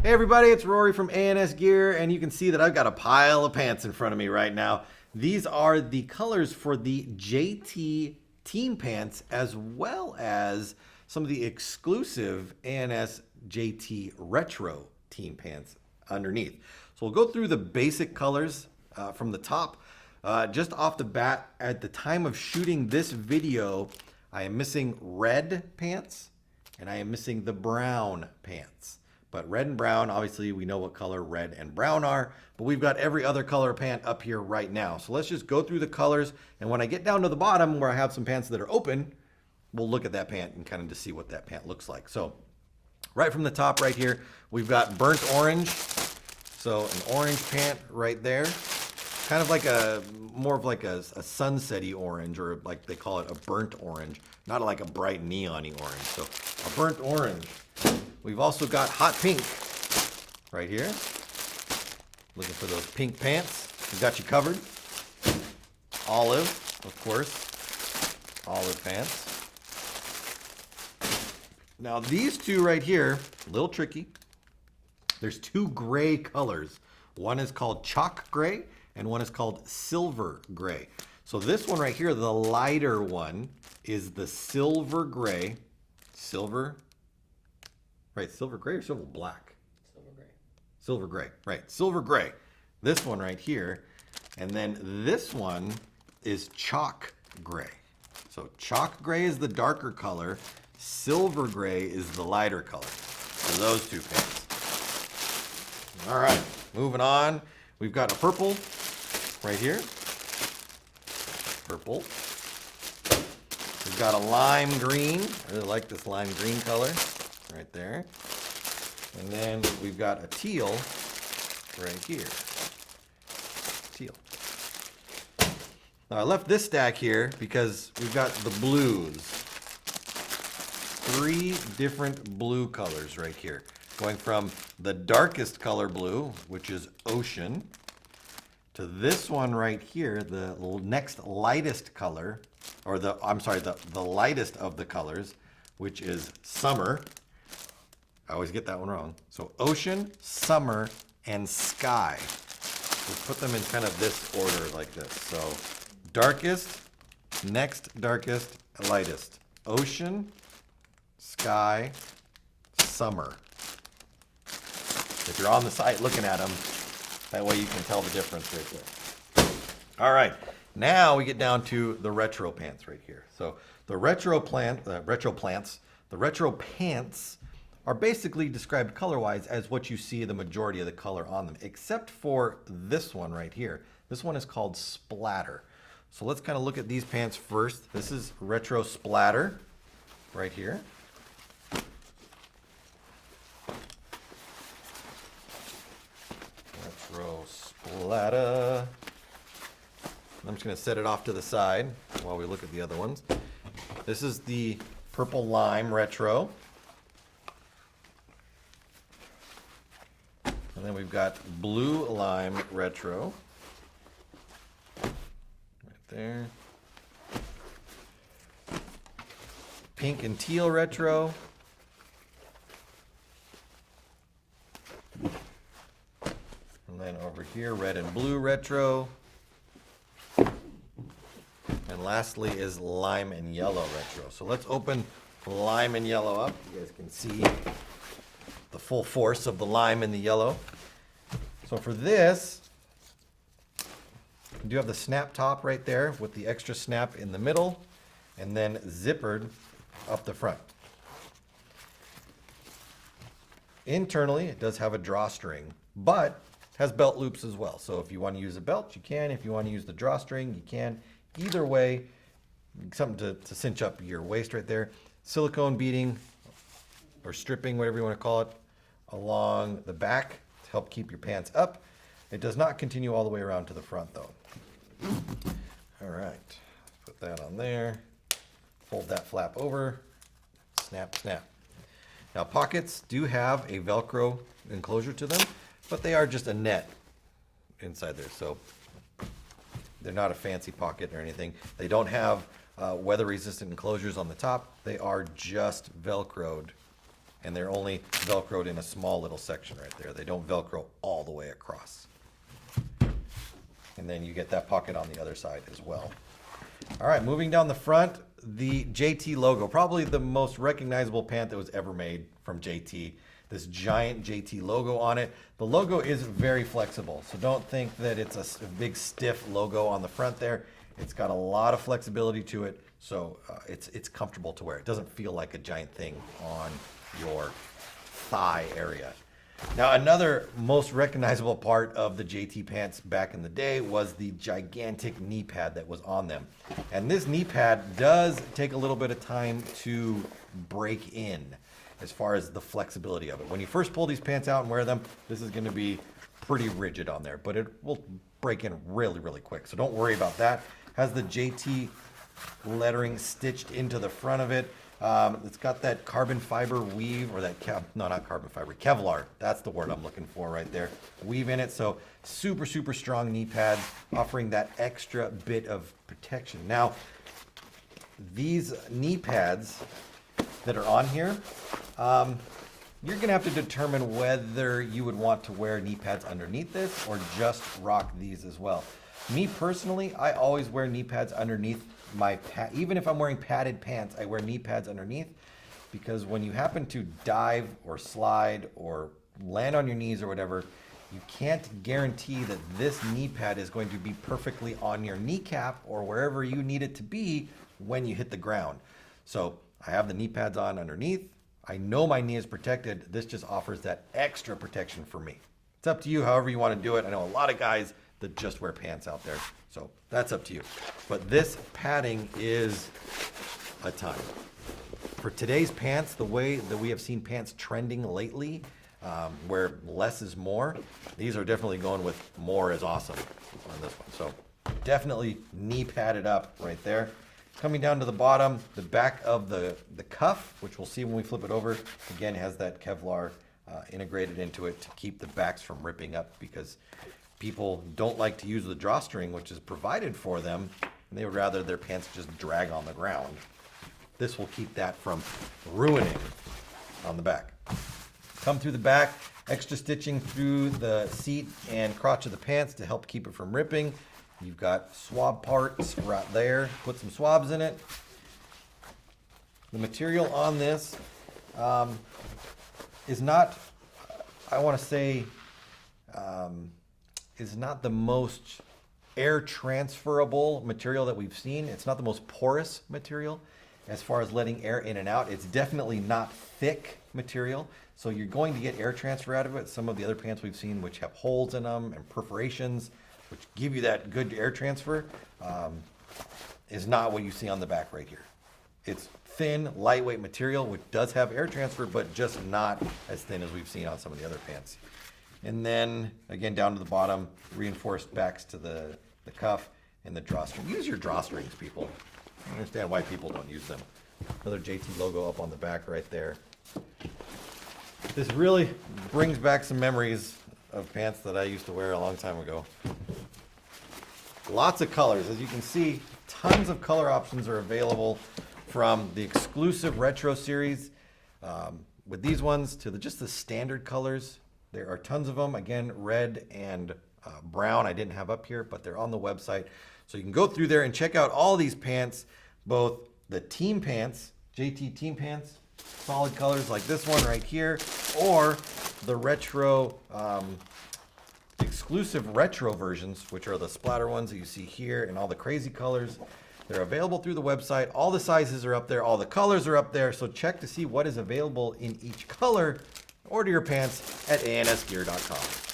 Hey everybody, it's Rory from A&S Gear, and you can see that I've got a pile of pants in front of me right now. These are the colors for the JT team pants, as well as some of the exclusive A&S JT retro team pants underneath. So we'll go through the basic colors from the top. Just off the bat, at the time of shooting this video, I am missing red pants and I am missing the brown pants. But red and brown, obviously we know what color red and brown are, but we've got every other color pant up here right now. So let's just go through the colors, and when I get down to the bottom where I have some pants that are open, we'll look at that pant and kind of just see what that pant looks like. So right from the top right here, we've got burnt orange. So an orange pant right there. Kind of like more of like a sunsetty orange, or like they call it a burnt orange, not like a bright neon-y orange. So a burnt orange. We've also got hot pink right here. Looking for those pink pants. We got you covered. Olive, of course. Olive pants. Now these two right here, a little tricky. There's two gray colors. One is called chalk gray and one is called silver gray. So this one right here, the lighter one, is the silver gray. Silver gray or silver black? Silver gray. Silver gray, right, silver gray. This one right here. And then this one is chalk gray. So chalk gray is the darker color. Silver gray is the lighter color. So those two pants. All right, moving on. We've got a purple right here. Purple. We've got a lime green. I really like this lime green color right there. And then we've got a teal right here. Teal. Now I left this stack here because we've got the blues. 3 different blue colors right here. Going from the darkest color blue, which is ocean, to this one right here, the next lightest color, or the lightest of the colors, which is summer. I always get that one wrong. So ocean, summer, and sky. We'll put them in kind of this order like this. So darkest, next darkest, lightest. Ocean, sky, summer. If you're on the site looking at them, that way you can tell the difference right there. All right, now we get down to the retro pants right here. So the retro pants are basically described color-wise as what you see the majority of the color on them, except for this one right here. This one is called Splatter. So let's kind of look at these pants first. This is retro Splatter right here. Retro Splatter. I'm just going to set it off to the side while we look at the other ones. This is the purple lime retro. And then we've got blue lime retro. Right there. Pink and teal retro. And then over here, red and blue retro. And lastly is lime and yellow retro. So let's open lime and yellow up. You guys can see the full force of the lime and the yellow. So for this, you do have the snap top right there with the extra snap in the middle and then zippered up the front. Internally, it does have a drawstring, but has belt loops as well. So if you want to use a belt, you can. If you want to use the drawstring, you can. Either way, something to cinch up your waist right there. Silicone beading or stripping, whatever you want to call it, along the back to help keep your pants up. It does not continue all the way around to the front though. All right, put that on there. Fold that flap over, snap, snap. Now pockets do have a Velcro enclosure to them, but they are just a net inside there. So they're not a fancy pocket or anything. They don't have weather resistant enclosures on the top. They are just Velcroed and they're only Velcroed in a small little section right there. They don't Velcro all the way across. And then you get that pocket on the other side as well. All right, moving down the front, the JT logo, probably the most recognizable pant that was ever made from JT. This giant JT logo on it. The logo is very flexible, so don't think that it's a big stiff logo on the front there. It's got a lot of flexibility to it, so it's comfortable to wear. It doesn't feel like a giant thing on your thigh area. Now, another most recognizable part of the JT pants back in the day was the gigantic knee pad that was on them. And this knee pad does take a little bit of time to break in as far as the flexibility of it. When you first pull these pants out and wear them, this is going to be pretty rigid on there, but it will break in really, really quick. So don't worry about that. Has the JT lettering stitched into the front of it. It's got that carbon fiber weave, or that not carbon fiber, Kevlar. That's the word I'm looking for right there. Weave in it, so super, super strong knee pads, offering that extra bit of protection. Now, these knee pads that are on here, you're gonna have to determine whether you would want to wear knee pads underneath this or just rock these as well. Me personally, I always wear knee pads underneath my even if I'm wearing padded pants, I wear knee pads underneath, because when you happen to dive or slide or land on your knees or whatever, you can't guarantee that this knee pad is going to be perfectly on your kneecap or wherever you need it to be when you hit the ground. So I have the knee pads on underneath. I know my knee is protected. This just offers that extra protection for me. It's up to you however you want to do it. I know a lot of guys that just wear pants out there, so that's up to you. But this padding is a ton. For today's pants, the way that we have seen pants trending lately, where less is more, these are definitely going with more is awesome on this one. So definitely knee padded up right there. Coming down to the bottom, the back of the cuff, which we'll see when we flip it over, again has that Kevlar integrated into it to keep the backs from ripping up, because people don't like to use the drawstring, which is provided for them, and they would rather their pants just drag on the ground. This will keep that from ruining on the back. Come through the back, extra stitching through the seat and crotch of the pants to help keep it from ripping. You've got swab parts right there. Put some swabs in it. The material on this is not, I want to say, is not the most air transferable material that we've seen. It's not the most porous material as far as letting air in and out. It's definitely not thick material, so you're going to get air transfer out of it. Some of the other pants we've seen which have holes in them and perforations, which give you that good air transfer, is not what you see on the back right here. It's thin, lightweight material, which does have air transfer, but just not as thin as we've seen on some of the other pants. And then, again, down to the bottom, reinforced backs to the cuff and the drawstring. Use your drawstrings, people. I understand why people don't use them. Another JT logo up on the back right there. This really brings back some memories of pants that I used to wear a long time ago. Lots of colors. As you can see, tons of color options are available, from the exclusive retro series with these ones to just the standard colors. There are tons of them. Again, red and brown I didn't have up here, but they're on the website. So you can go through there and check out all these pants, both the team pants, JT team pants, solid colors like this one right here, or the retro, exclusive retro versions, which are the splatter ones that you see here, and all the crazy colors. They're available through the website. All the sizes are up there. All the colors are up there. So check to see what is available in each color. Order your pants at ansgear.com.